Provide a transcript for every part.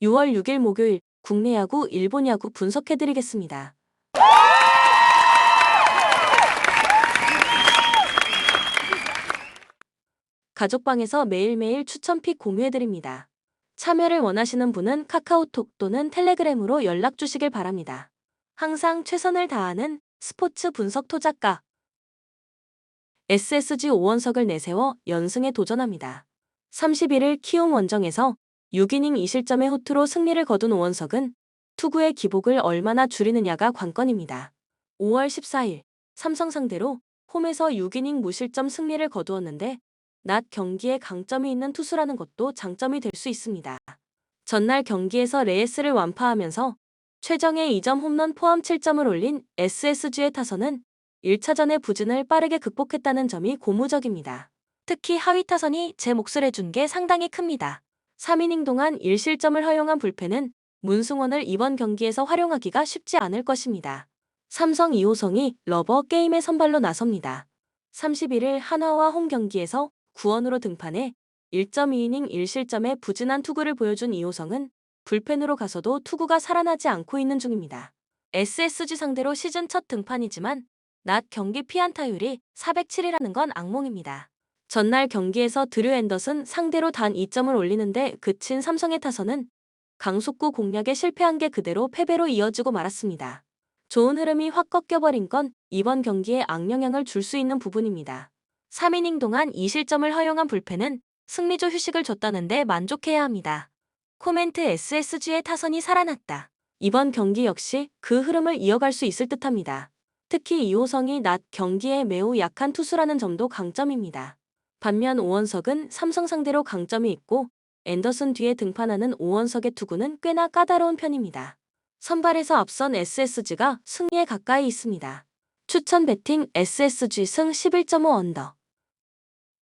6월 6일 목요일 국내 야구, 일본 야구 분석해드리겠습니다. 가족방에서 매일매일 추천픽 공유해드립니다. 참여를 원하시는 분은 카카오톡 또는 텔레그램으로 연락 주시길 바랍니다. 항상 최선을 다하는 스포츠 분석 토작가 SSG 오원석을 내세워 연승에 도전합니다. 31일 키움 원정에서 6이닝 2실점의 호투로 승리를 거둔 오원석은 투구의 기복을 얼마나 줄이느냐가 관건입니다. 5월 14일 삼성 상대로 홈에서 6이닝 무실점 승리를 거두었는데 낮 경기에 강점이 있는 투수라는 것도 장점이 될 수 있습니다. 전날 경기에서 레이스를 완파하면서 최정의 2점 홈런 포함 7점을 올린 SSG의 타선은 1차전의 부진을 빠르게 극복했다는 점이 고무적입니다. 특히 하위 타선이 제 몫을 해준 게 상당히 큽니다. 3이닝 동안 1실점을 허용한 불펜은 문승원을 이번 경기에서 활용하기가 쉽지 않을 것입니다. 삼성 이호성이 러버 게임에 선발로 나섭니다. 31일 한화와 홈 경기에서 구원으로 등판해 1.2이닝 1실점의 부진한 투구를 보여준 이호성은 불펜으로 가서도 투구가 살아나지 않고 있는 중입니다. SSG 상대로 시즌 첫 등판이지만 낮 경기 피안타율이 407이라는 건 악몽입니다. 전날 경기에서 드류 앤더슨 상대로 단 2점을 올리는데 그친 삼성의 타선은 강속구 공략에 실패한 게 그대로 패배로 이어지고 말았습니다. 좋은 흐름이 확 꺾여버린 건 이번 경기에 악영향을 줄 수 있는 부분입니다. 3이닝 동안 2실점을 허용한 불펜은 승리조 휴식을 줬다는데 만족해야 합니다. 코멘트 SSG의 타선이 살아났다. 이번 경기 역시 그 흐름을 이어갈 수 있을 듯합니다. 특히 이호성이 낮 경기에 매우 약한 투수라는 점도 강점입니다. 반면 오원석은 삼성 상대로 강점이 있고 앤더슨 뒤에 등판하는 오원석의 투구는 꽤나 까다로운 편입니다. 선발에서 앞선 SSG가 승리에 가까이 있습니다. 추천 배팅 SSG 승 11.5 언더.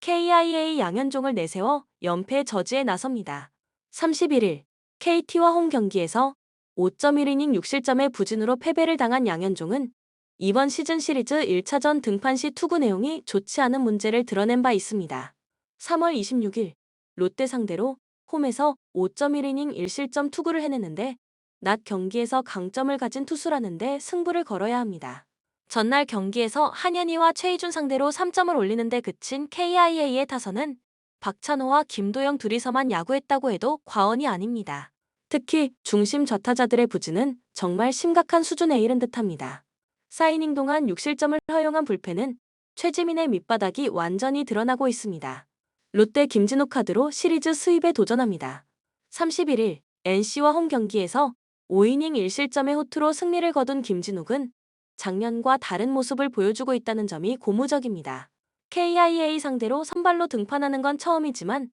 KIA 양현종을 내세워 연패 저지에 나섭니다. 31일 KT와 홈 경기에서 5.1이닝 6실점의 부진으로 패배를 당한 양현종은 이번 시즌 시리즈 1차전 등판 시 투구 내용이 좋지 않은 문제를 드러낸 바 있습니다. 3월 26일 롯데 상대로 홈에서 5.1이닝 1실점 투구를 해내는데 낮 경기에서 강점을 가진 투수라는데 승부를 걸어야 합니다. 전날 경기에서 한현희와 최희준 상대로 3점을 올리는데 그친 KIA의 타선은 박찬호와 김도영 둘이서만 야구했다고 해도 과언이 아닙니다. 특히 중심 좌타자들의 부진은 정말 심각한 수준에 이른 듯합니다. 4이닝 동안 6실점을 허용한 불펜은 최지민의 밑바닥이 완전히 드러나고 있습니다. 롯데 김진욱 카드로 시리즈 수입에 도전합니다. 31일 NC와 홈 경기에서 5이닝 1실점의 호투로 승리를 거둔 김진욱은 작년과 다른 모습을 보여주고 있다는 점이 고무적입니다. KIA 상대로 선발로 등판하는 건 처음이지만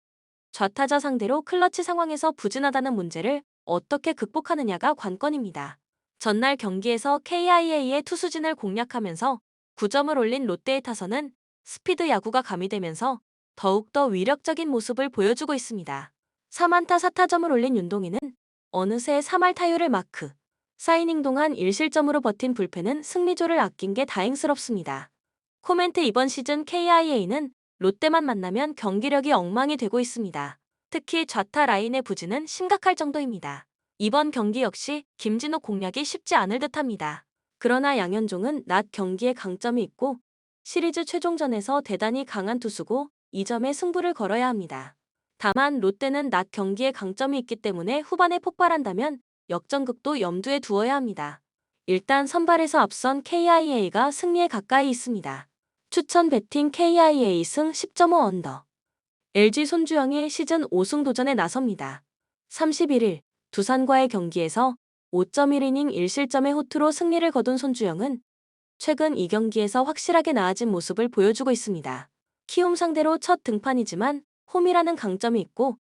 좌타자 상대로 클러치 상황에서 부진하다는 문제를 어떻게 극복하느냐가 관건입니다. 전날 경기에서 KIA의 투수진을 공략하면서 9점을 올린 롯데의 타선은 스피드 야구가 가미되면서 더욱더 위력적인 모습을 보여주고 있습니다. 3안타 4타점을 올린 윤동희는 어느새 3할 타율을 마크. 4이닝 동안 1실점으로 버틴 불펜은 승리조를 아낀 게 다행스럽습니다. 코멘트 이번 시즌 KIA는 롯데만 만나면 경기력이 엉망이 되고 있습니다. 특히 좌타 라인의 부진은 심각할 정도입니다. 이번 경기 역시 김진욱 공략이 쉽지 않을 듯합니다. 그러나 양현종은 낮 경기에 강점이 있고 시리즈 최종전에서 대단히 강한 투수고 이 점에 승부를 걸어야 합니다. 다만 롯데는 낮 경기에 강점이 있기 때문에 후반에 폭발한다면 역전극도 염두에 두어야 합니다. 일단 선발에서 앞선 KIA가 승리에 가까이 있습니다. 추천 배팅 KIA 승 10.5 언더. LG 손주영이 시즌 5승 도전에 나섭니다. 31일 두산과의 경기에서 5.1이닝 1실점의 호투로 승리를 거둔 손주영은 최근 이 경기에서 확실하게 나아진 모습을 보여주고 있습니다. 키움 상대로 첫 등판이지만 홈이라는 강점이 있고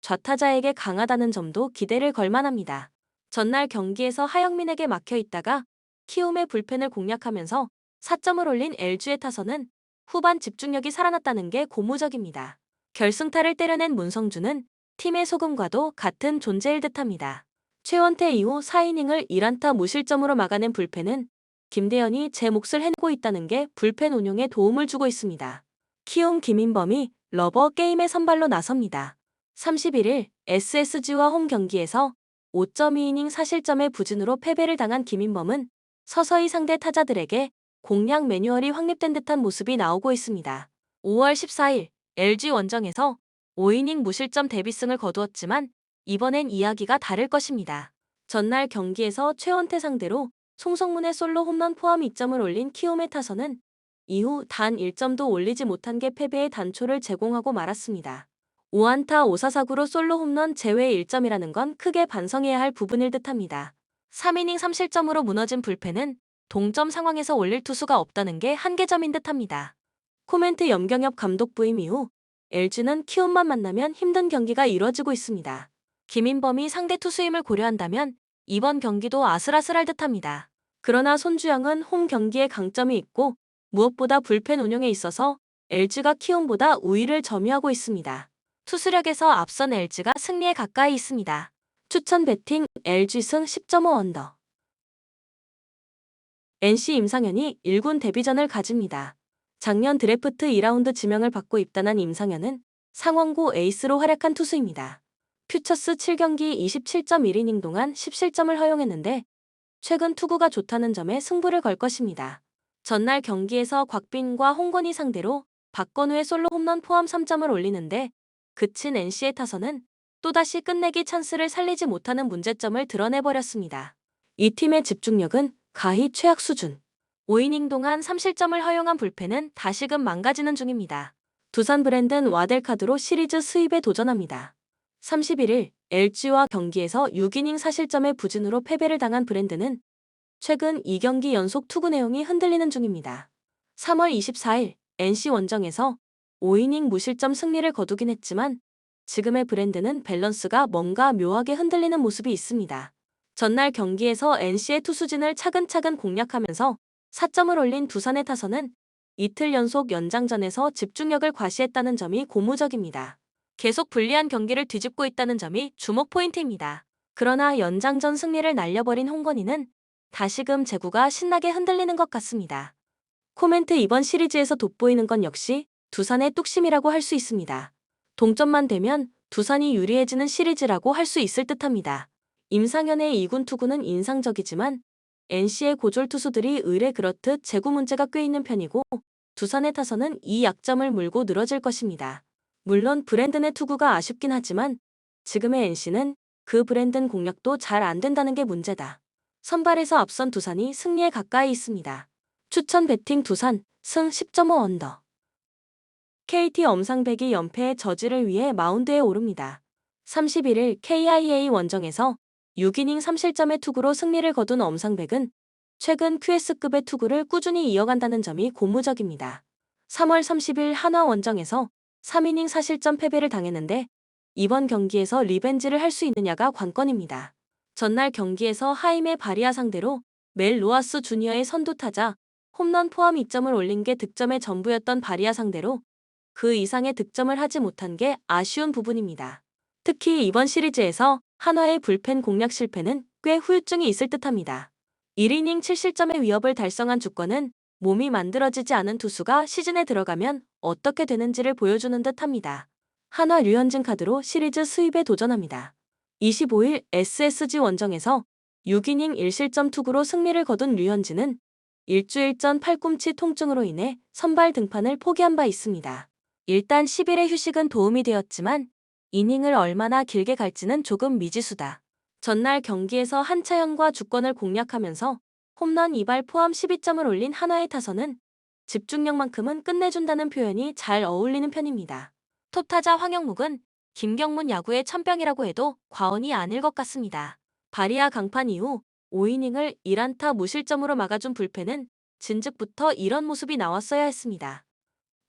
좌타자에게 강하다는 점도 기대를 걸만합니다. 전날 경기에서 하영민에게 막혀 있다가 키움의 불펜을 공략하면서 4점을 올린 LG의 타선은 후반 집중력이 살아났다는 게 고무적입니다. 결승타를 때려낸 문성주는 팀의 소금과도 같은 존재일 듯합니다. 최원태 이후 4이닝을 1안타 무실점으로 막아낸 불펜은 김대현이 제 몫을 해내고 있다는 게 불펜 운용에 도움을 주고 있습니다. 키움 김인범이 러버 게임에 선발로 나섭니다. 31일 SSG와 홈 경기에서 5.2이닝 사실점의 부진으로 패배를 당한 김인범은 서서히 상대 타자들에게 공략 매뉴얼이 확립된 듯한 모습이 나오고 있습니다. 5월 14일 LG 원정에서 5이닝 무실점 데뷔승을 거두었지만 이번엔 이야기가 다를 것입니다. 전날 경기에서 최원태 상대로 송성문의 솔로 홈런 포함 2점을 올린 키움의 타선은 이후 단 1점도 올리지 못한 게 패배의 단초를 제공하고 말았습니다. 5안타 5사사구로 솔로 홈런 제외 1점이라는 건 크게 반성해야 할 부분일 듯합니다. 3이닝 3실점으로 무너진 불펜은 동점 상황에서 올릴 투수가 없다는 게 한계점인 듯합니다. 코멘트 염경엽 감독 부임 이후 LG는 키움만 만나면 힘든 경기가 이뤄지고 있습니다. 김인범이 상대 투수임을 고려한다면 이번 경기도 아슬아슬할 듯합니다. 그러나 손주영은 홈 경기에 강점이 있고 무엇보다 불펜 운용에 있어서 LG가 키움보다 우위를 점유하고 있습니다. 투수력에서 앞선 LG가 승리에 가까이 있습니다. 추천 배팅 LG 승 10.5 언더. NC 임상현이 1군 데뷔전을 가집니다. 작년 드래프트 2라운드 지명을 받고 입단한 임상현은 상원고 에이스로 활약한 투수입니다. 퓨처스 7경기 27.1이닝 동안 10실점을 허용했는데 최근 투구가 좋다는 점에 승부를 걸 것입니다. 전날 경기에서 곽빈과 홍건희 상대로 박건우의 솔로 홈런 포함 3점을 올리는데 그친 NC의 타선은 또다시 끝내기 찬스를 살리지 못하는 문제점을 드러내버렸습니다. 이 팀의 집중력은 가히 최악 수준. 5이닝 동안 3실점을 허용한 불펜은 다시금 망가지는 중입니다. 두산 브랜든 와델카드로 시리즈 수입에 도전합니다. 31일 LG와 경기에서 6이닝 4실점의 부진으로 패배를 당한 브랜든은 최근 2경기 연속 투구 내용이 흔들리는 중입니다. 3월 24일 NC 원정에서 5이닝 무실점 승리를 거두긴 했지만 지금의 브랜든은 밸런스가 뭔가 묘하게 흔들리는 모습이 있습니다. 전날 경기에서 NC의 투수진을 차근차근 공략하면서 4점을 올린 두산의 타선은 이틀 연속 연장전에서 집중력을 과시했다는 점이 고무적입니다. 계속 불리한 경기를 뒤집고 있다는 점이 주목 포인트입니다. 그러나 연장전 승리를 날려버린 홍건희는 다시금 제구가 신나게 흔들리는 것 같습니다. 코멘트 이번 시리즈에서 돋보이는 건 역시 두산의 뚝심이라고 할 수 있습니다. 동점만 되면 두산이 유리해지는 시리즈라고 할 수 있을 듯합니다. 임상현의 2군 투구는 인상적이지만 NC의 고졸 투수들이 의례 그렇듯 제구 문제가 꽤 있는 편이고 두산의 타선은 이 약점을 물고 늘어질 것입니다. 물론 브랜든의 투구가 아쉽긴 하지만 지금의 NC는 그 브랜든 공략도 잘 안 된다는 게 문제다. 선발에서 앞선 두산이 승리에 가까이 있습니다. 추천 배팅 두산 승 10.5 언더. KT 엄상백이 연패의 저지를 위해 마운드에 오릅니다. 31일 KIA 원정에서 6이닝 3실점의 투구로 승리를 거둔 엄상백은 최근 QS급의 투구를 꾸준히 이어간다는 점이 고무적입니다. 3월 30일 한화 원정에서 3이닝 4실점 패배를 당했는데 이번 경기에서 리벤지를 할 수 있느냐가 관건입니다. 전날 경기에서 하임의 바리아 상대로 멜 로하스 주니어의 선두타자 홈런 포함 2점을 올린 게 득점의 전부였던 바리아 상대로 그 이상의 득점을 하지 못한 게 아쉬운 부분입니다. 특히 이번 시리즈에서 한화의 불펜 공략 실패는 꽤 후유증이 있을 듯합니다. 1이닝 7실점의 위협을 달성한 주권은 몸이 만들어지지 않은 투수가 시즌에 들어가면 어떻게 되는지를 보여주는 듯합니다. 한화 류현진 카드로 시리즈 수입에 도전합니다. 25일 SSG 원정에서 6이닝 1실점 투구로 승리를 거둔 류현진은 일주일 전 팔꿈치 통증으로 인해 선발 등판을 포기한 바 있습니다. 일단 10일의 휴식은 도움이 되었지만 이닝을 얼마나 길게 갈지는 조금 미지수다. 전날 경기에서 한차영과 주권을 공략하면서 홈런 2발 포함 12점을 올린 한화의 타선은 집중력만큼은 끝내준다는 표현이 잘 어울리는 편입니다. 톱타자 황영묵은 김경문 야구의 천병이라고 해도 과언이 아닐 것 같습니다. 바리아 강판 이후 5이닝을 1안타 무실점으로 막아준 불펜은 진즉부터 이런 모습이 나왔어야 했습니다.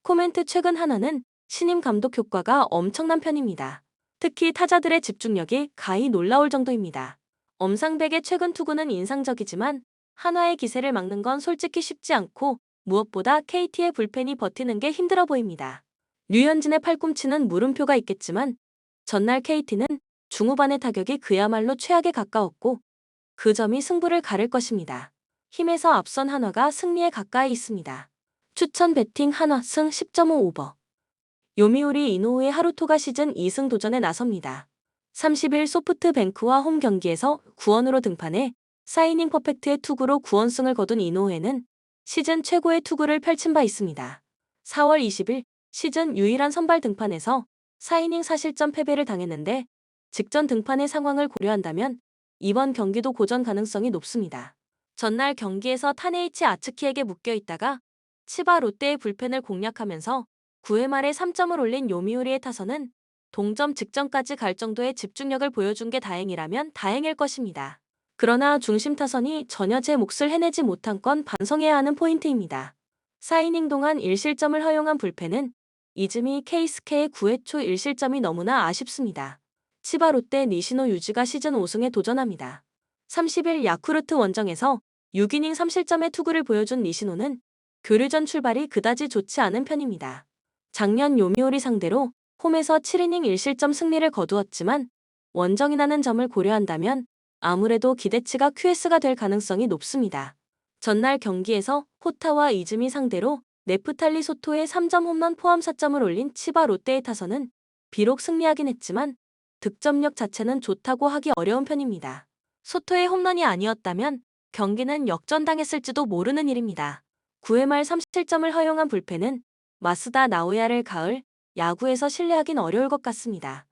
코멘트 최근 한화는 신임 감독 효과가 엄청난 편입니다. 특히 타자들의 집중력이 가히 놀라울 정도입니다. 엄상백의 최근 투구는 인상적이지만 한화의 기세를 막는 건 솔직히 쉽지 않고 무엇보다 KT의 불펜이 버티는 게 힘들어 보입니다. 류현진의 팔꿈치는 물음표가 있겠지만 전날 KT는 중후반의 타격이 그야말로 최악에 가까웠고 그 점이 승부를 가를 것입니다. 힘에서 앞선 한화가 승리에 가까이 있습니다. 추천 배팅 한화 승 10.5 오버. 요미우리 이노우의 하루토가 시즌 2승 도전에 나섭니다. 30일 소프트뱅크와 홈 경기에서 9원으로 등판해 사이닝 퍼펙트의 투구로 9원승을 거둔 이노우에는 시즌 최고의 투구를 펼친 바 있습니다. 4월 20일 시즌 유일한 선발 등판에서 사이닝 사실점 패배를 당했는데 직전 등판의 상황을 고려한다면 이번 경기도 고전 가능성이 높습니다. 전날 경기에서 타네이치 아츠키에게 묶여있다가 치바 롯데의 불펜을 공략하면서 9회 말에 3점을 올린 요미우리의 타선은 동점 직전까지 갈 정도의 집중력을 보여준 게 다행이라면 다행일 것입니다. 그러나 중심 타선이 전혀 제 몫을 해내지 못한 건 반성해야 하는 포인트입니다. 4이닝 동안 1실점을 허용한 불펜은 이즈미 케이스케의 9회 초 1실점이 너무나 아쉽습니다. 치바 롯데 니시노 유지가 시즌 5승에 도전합니다. 30일 야쿠르트 원정에서 6이닝 3실점의 투구를 보여준 니시노는 교류전 출발이 그다지 좋지 않은 편입니다. 작년 요미우리 상대로 홈에서 7이닝 1실점 승리를 거두었지만 원정이라는 점을 고려한다면 아무래도 기대치가 QS가 될 가능성이 높습니다. 전날 경기에서 호타와 이즈미 상대로 네프탈리 소토의 3점 홈런 포함 4점을 올린 치바 롯데의 타선은 비록 승리하긴 했지만 득점력 자체는 좋다고 하기 어려운 편입니다. 소토의 홈런이 아니었다면 경기는 역전당했을지도 모르는 일입니다. 9회 말 3실점을 허용한 불펜은 마스다 나오야를 가을 야구에서 신뢰하긴 어려울 것 같습니다.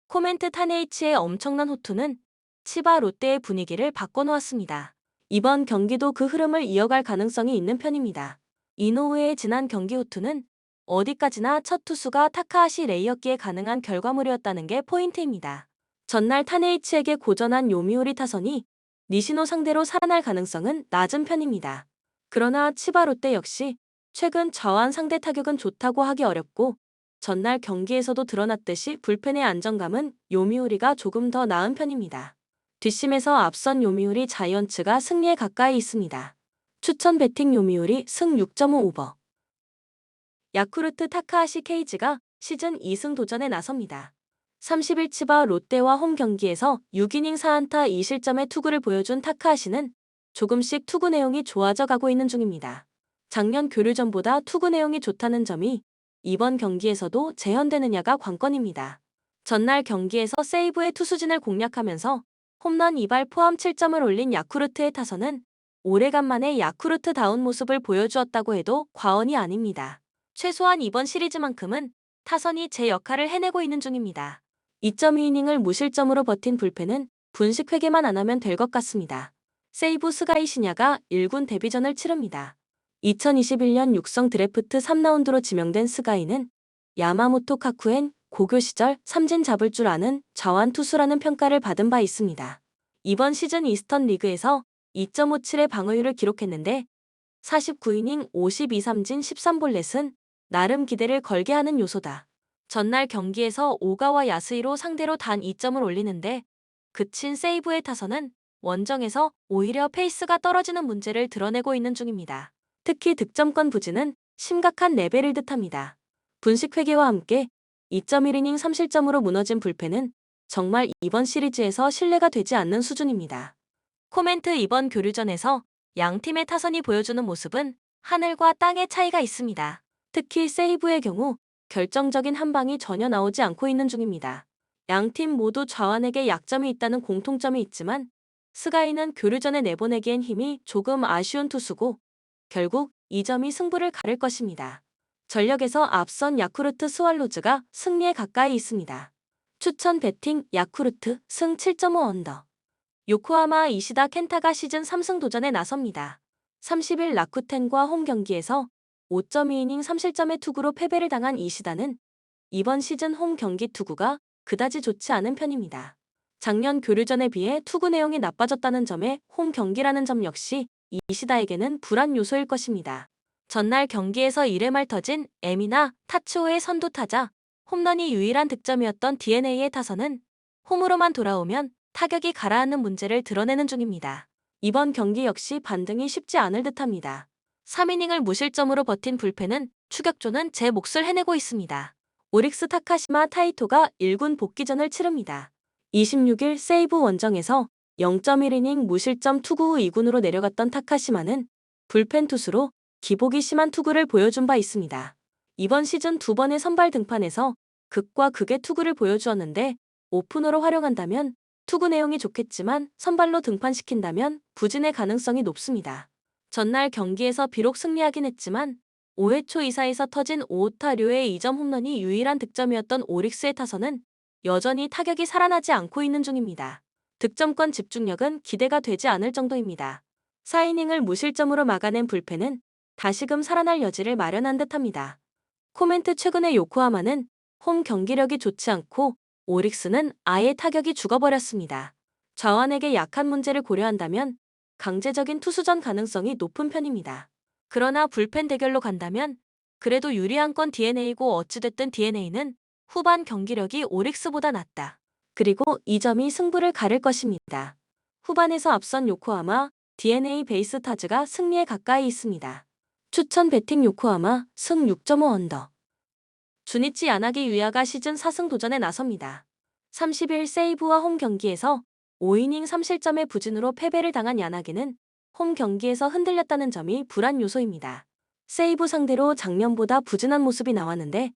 코멘트 타네이치의 엄청난 호투는 치바 롯데의 분위기를 바꿔놓았습니다. 이번 경기도 그 흐름을 이어갈 가능성이 있는 편입니다. 이노우의 지난 경기 호투는 어디까지나 첫 투수가 타카하시 레이였기에 가능한 결과물이었다는 게 포인트입니다. 전날 타네이치에게 고전한 요미우리 타선이 니시노 상대로 살아날 가능성은 낮은 편입니다. 그러나 치바 롯데 역시 최근 저한 상대 타격은 좋다고 하기 어렵고 전날 경기에서도 드러났듯이 불펜의 안정감은 요미우리가 조금 더 나은 편입니다. 뒷심에서 앞선 요미우리 자이언츠가 승리에 가까이 있습니다. 추천 배팅 요미우리 승 6.5 오버. 야쿠르트 타카하시 케이지가 시즌 2승 도전에 나섭니다. 30일 치바 롯데와 홈 경기에서 6이닝 4안타 2실점의 투구를 보여준 타카하시는 조금씩 투구 내용이 좋아져 가고 있는 중입니다. 작년 교류전보다 투구 내용이 좋다는 점이 이번 경기에서도 재현되느냐가 관건입니다. 전날 경기에서 세이브의 투수진을 공략하면서 홈런 2발 포함 7점을 올린 야쿠르트의 타선은 오래간만에 야쿠르트다운 모습을 보여주었다고 해도 과언이 아닙니다. 최소한 이번 시리즈만큼은 타선이 제 역할을 해내고 있는 중입니다. 2.2이닝을 무실점으로 버틴 불펜은 분식 회개만 안 하면 될 것 같습니다. 세이부 스가이 시냐가 1군 데뷔전을 치릅니다. 2021년 육성 드래프트 3라운드로 지명된 스가이는 야마모토 카쿠엔 고교 시절 삼진 잡을 줄 아는 좌완 투수라는 평가를 받은 바 있습니다. 이번 시즌 이스턴 리그에서 2.57의 방어율을 기록했는데 49이닝 52삼진 13볼넷은 나름 기대를 걸게 하는 요소다. 전날 경기에서 오가와 야스히로 상대로 단 2점을 올리는데 그친 세이브의 타선은 원정에서 오히려 페이스가 떨어지는 문제를 드러내고 있는 중입니다. 특히 득점권 부진은 심각한 레벨일 듯합니다. 분식 회계와 함께 2.1이닝 3실점으로 무너진 불펜은 정말 이번 시리즈에서 신뢰가 되지 않는 수준입니다. 코멘트 이번 교류전에서 양 팀의 타선이 보여주는 모습은 하늘과 땅의 차이가 있습니다. 특히 세이브의 경우 결정적인 한 방이 전혀 나오지 않고 있는 중입니다. 양 팀 모두 좌완에게 약점이 있다는 공통점이 있지만 스가이는 교류전에 내보내기엔 힘이 조금 아쉬운 투수고 결국 이 점이 승부를 가를 것입니다. 전력에서 앞선 야쿠르트 스왈로즈가 승리에 가까이 있습니다. 추천 배팅 야쿠르트 승 7.5 언더. 요코하마 이시다 켄타가 시즌 3승 도전에 나섭니다. 30일 라쿠텐과 홈 경기에서 5.2이닝 3실점의 투구로 패배를 당한 이시다는 이번 시즌 홈 경기 투구가 그다지 좋지 않은 편입니다. 작년 교류전에 비해 투구 내용이 나빠졌다는 점에 홈 경기라는 점 역시 이시다에게는 불안 요소일 것입니다. 전날 경기에서 1회 말 터진 에미나 타츠오의 선두 타자 홈런이 유일한 득점이었던 DeNA의 타선은 홈으로만 돌아오면 타격이 가라앉는 문제를 드러내는 중입니다. 이번 경기 역시 반등이 쉽지 않을 듯합니다. 3이닝을 무실점으로 버틴 불펜은 추격조는 제 몫을 해내고 있습니다. 오릭스 타카시마 타이토가 1군 복귀전을 치릅니다. 26일 세이브 원정에서 0.1이닝 무실점 투구 후 2군으로 내려갔던 타카시마는 불펜 투수로 기복이 심한 투구를 보여준 바 있습니다. 이번 시즌 2번의 선발 등판에서 극과 극의 투구를 보여주었는데 오프너로 활용한다면 투구 내용이 좋겠지만 선발로 등판시킨다면 부진의 가능성이 높습니다. 전날 경기에서 비록 승리하긴 했지만 5회 초 2사에서 터진 5타류의 2점 홈런이 유일한 득점이었던 오릭스의 타선은 여전히 타격이 살아나지 않고 있는 중입니다. 득점권 집중력은 기대가 되지 않을 정도입니다. 4이닝을 무실점으로 막아낸 불펜은 다시금 살아날 여지를 마련한 듯합니다. 코멘트 최근의 요코하마는 홈 경기력이 좋지 않고 오릭스는 아예 타격이 죽어버렸습니다. 좌완에게 약한 문제를 고려한다면 강제적인 투수전 가능성이 높은 편입니다. 그러나 불펜 대결로 간다면 그래도 유리한 건 DeNA고 어찌됐든 DeNA는 후반 경기력이 오릭스보다 낫다. 그리고 이 점이 승부를 가릴 것입니다. 후반에서 앞선 요코하마, DeNA 베이스타즈가 승리에 가까이 있습니다. 추천 배팅 요코하마 승 6.5 언더. 주니치 야나기 유야가 시즌 4승 도전에 나섭니다. 30일 세이브와 홈 경기에서 5이닝 3실점의 부진으로 패배를 당한 야나기는 홈 경기에서 흔들렸다는 점이 불안 요소입니다. 세이브 상대로 작년보다 부진한 모습이 나왔는데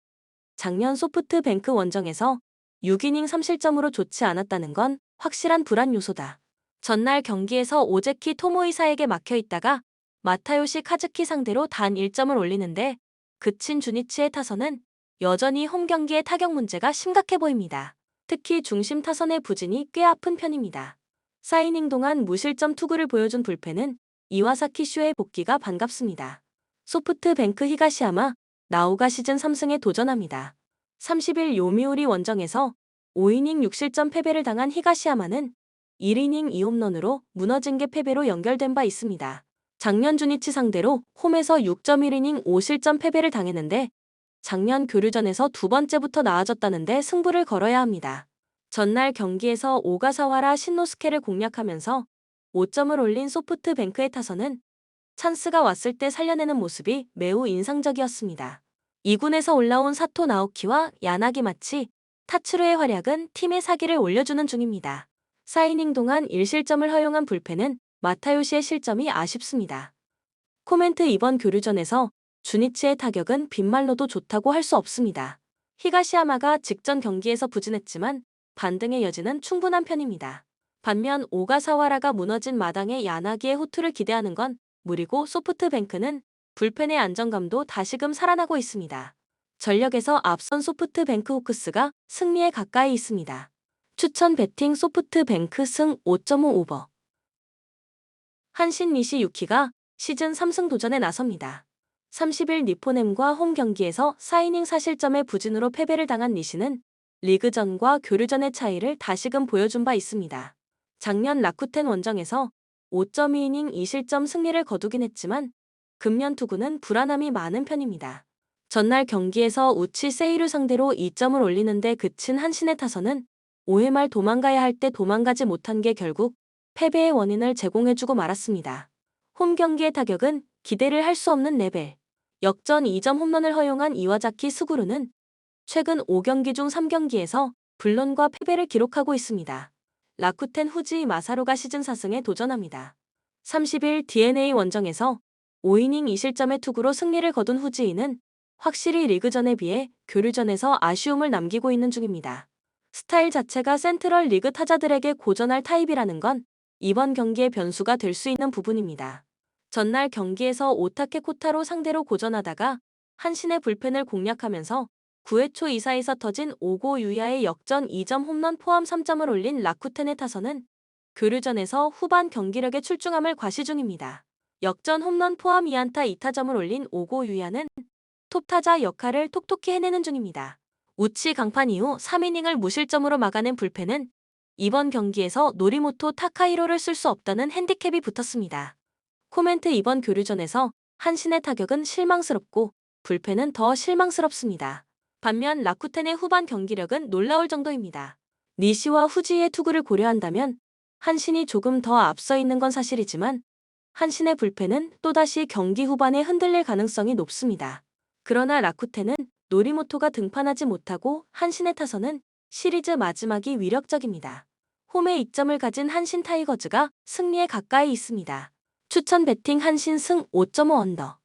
작년 소프트뱅크 원정에서 6이닝 3실점으로 좋지 않았다는 건 확실한 불안 요소다. 전날 경기에서 오제키 토모이사에게 막혀있다가 마타요시 카즈키 상대로 단 1점을 올리는데 그친 주니치의 타선은 여전히 홈 경기의 타격 문제가 심각해 보입니다. 특히 중심 타선의 부진이 꽤 아픈 편입니다. 4이닝 동안 무실점 투구를 보여준 불펜은 이와사키 쇼의 복귀가 반갑습니다. 소프트뱅크 히가시야마, 나우가 시즌 3승에 도전합니다. 30일 요미우리 원정에서 5이닝 6실점 패배를 당한 히가시야마는 1이닝 2홈런으로 무너진 게 패배로 연결된 바 있습니다. 작년 주니치 상대로 홈에서 6.1이닝 5실점 패배를 당했는데 작년 교류전에서 두 번째부터 나아졌다는데 승부를 걸어야 합니다. 전날 경기에서 오가사와라 신노스케를 공략하면서 5점을 올린 소프트뱅크의 타선은 찬스가 왔을 때 살려내는 모습이 매우 인상적이었습니다. 2군에서 올라온 사토 나오키와 야나기 마치 타츠루의 활약은 팀의 사기를 올려주는 중입니다. 4이닝 동안 1실점을 허용한 불펜은 마타요시의 실점이 아쉽습니다. 코멘트 이번 교류전에서 주니치의 타격은 빈말로도 좋다고 할 수 없습니다. 히가시야마가 직전 경기에서 부진했지만 반등의 여지는 충분한 편입니다. 반면 오가사와라가 무너진 마당에 야나기의 호투를 기대하는 건 무리고 소프트뱅크는 불펜의 안정감도 다시금 살아나고 있습니다. 전력에서 앞선 소프트뱅크 호크스가 승리에 가까이 있습니다. 추천 배팅 소프트뱅크 승 5.5 오버. 한신 니시 유키가 시즌 3승 도전에 나섭니다. 30일 니포넴과 홈 경기에서 4이닝 4실점의 부진으로 패배를 당한 니시는 리그전과 교류전의 차이를 다시금 보여준 바 있습니다. 작년 라쿠텐 원정에서 5.2이닝 2실점 승리를 거두긴 했지만 금년 투구는 불안함이 많은 편입니다. 전날 경기에서 우치 세이루 상대로 2점을 올리는데 그친 한신의 타선은 5회 말 도망가야 할 때 도망가지 못한 게 결국 패배의 원인을 제공해주고 말았습니다. 홈 경기의 타격은 기대를 할 수 없는 레벨. 역전 2점 홈런을 허용한 이와자키 스구루는 최근 5경기 중 3경기에서 불론과 패배를 기록하고 있습니다. 라쿠텐 후지 마사루가 시즌 4승에 도전합니다. 30일 DeNA 원정에서 5이닝 2실점의 투구로 승리를 거둔 후지이는 확실히 리그전에 비해 교류전에서 아쉬움을 남기고 있는 중입니다. 스타일 자체가 센트럴 리그 타자들에게 고전할 타입이라는 건 이번 경기의 변수가 될 수 있는 부분입니다. 전날 경기에서 오타케 코타로 상대로 고전하다가 한신의 불펜을 공략하면서 9회 초 2사에서 터진 5고 유야의 역전 2점 홈런 포함 3점을 올린 라쿠텐의 타선은 교류전에서 후반 경기력에 출중함을 과시 중입니다. 역전 홈런 포함 2안타 2타점을 올린 5고 유야는 톱타자 역할을 톡톡히 해내는 중입니다. 우치 강판 이후 3이닝을 무실점으로 막아낸 불펜은 이번 경기에서 노리모토 타카히로를 쓸 수 없다는 핸디캡이 붙었습니다. 코멘트 이번 교류전에서 한신의 타격은 실망스럽고 불펜은 더 실망스럽습니다. 반면 라쿠텐의 후반 경기력은 놀라울 정도입니다. 니시와 후지의 투구를 고려한다면 한신이 조금 더 앞서 있는 건 사실이지만 한신의 불펜은 또다시 경기 후반에 흔들릴 가능성이 높습니다. 그러나 라쿠텐은 노리모토가 등판하지 못하고 한신의 타선은 시리즈 마지막이 위력적입니다. 홈에 이점을 가진 한신 타이거즈가 승리에 가까이 있습니다. 추천 배팅 한신 승 5.5 언더.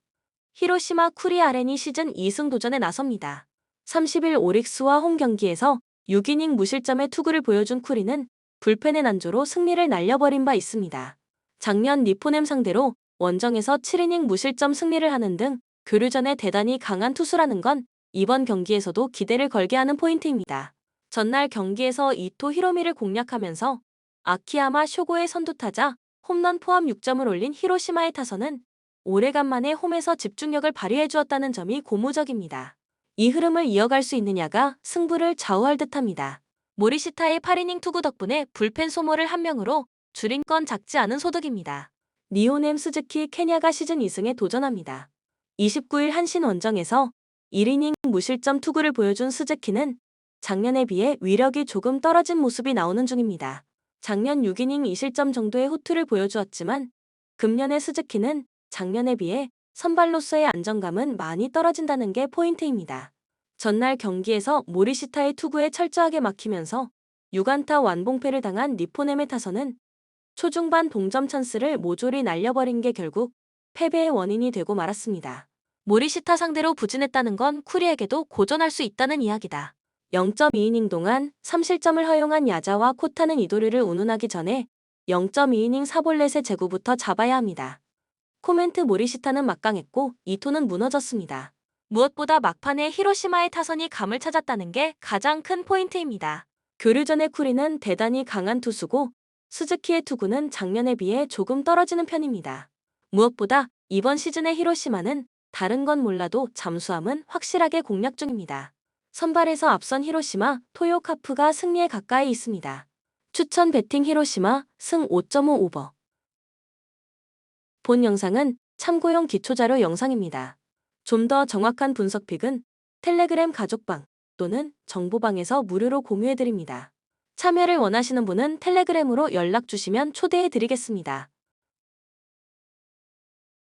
히로시마 쿠리 아렌이 시즌 2승 도전에 나섭니다. 30일 오릭스와 홈 경기에서 6이닝 무실점의 투구를 보여준 쿠리는 불펜의 난조로 승리를 날려버린 바 있습니다. 작년 니포넴 상대로 원정에서 7이닝 무실점 승리를 하는 등 교류전에 대단히 강한 투수라는 건 이번 경기에서도 기대를 걸게 하는 포인트입니다. 전날 경기에서 이토 히로미를 공략하면서 아키야마 쇼고의 선두타자 홈런 포함 6점을 올린 히로시마의 타선은 오래간만에 홈에서 집중력을 발휘해 주었다는 점이 고무적입니다. 이 흐름을 이어갈 수 있느냐가 승부를 좌우할 듯합니다. 모리시타의 8이닝 투구 덕분에 불펜 소모를 한 명으로 줄인 건 작지 않은 소득입니다. 니호넴 스즈키 케냐가 시즌 2승에 도전합니다. 29일 한신 원정에서 1이닝 무실점 투구를 보여준 스즈키는 작년에 비해 위력이 조금 떨어진 모습이 나오는 중입니다. 작년 6이닝 2실점 정도의 호투를 보여주었지만 금년의 스즈키는 작년에 비해 선발로서의 안정감은 많이 떨어진다는 게 포인트입니다. 전날 경기에서 모리시타의 투구에 철저하게 막히면서 6안타 완봉패를 당한 니포넴의 타선은 초중반 동점 찬스를 모조리 날려버린 게 결국 패배의 원인이 되고 말았습니다. 모리시타 상대로 부진했다는 건 쿠리에게도 고전할 수 있다는 이야기다. 0.2이닝 동안 3실점을 허용한 야자와 코타는 이도류를 운운하기 전에 0.2이닝 4볼넷의 제구부터 잡아야 합니다. 코멘트 모리시타는 막강했고 이토는 무너졌습니다. 무엇보다 막판에 히로시마의 타선이 감을 찾았다는 게 가장 큰 포인트입니다. 교류전의 쿠리는 대단히 강한 투수고 스즈키의 투구는 작년에 비해 조금 떨어지는 편입니다. 무엇보다 이번 시즌의 히로시마는 다른 건 몰라도 잠수함은 확실하게 공략 중입니다. 선발에서 앞선 히로시마, 토요카프가 승리에 가까이 있습니다. 추천 배팅 히로시마 승 5.5 오버. 본 영상은 참고용 기초자료 영상입니다. 좀 더 정확한 분석픽은 텔레그램 가족방 또는 정보방에서 무료로 공유해드립니다. 참여를 원하시는 분은 텔레그램으로 연락 주시면 초대해드리겠습니다.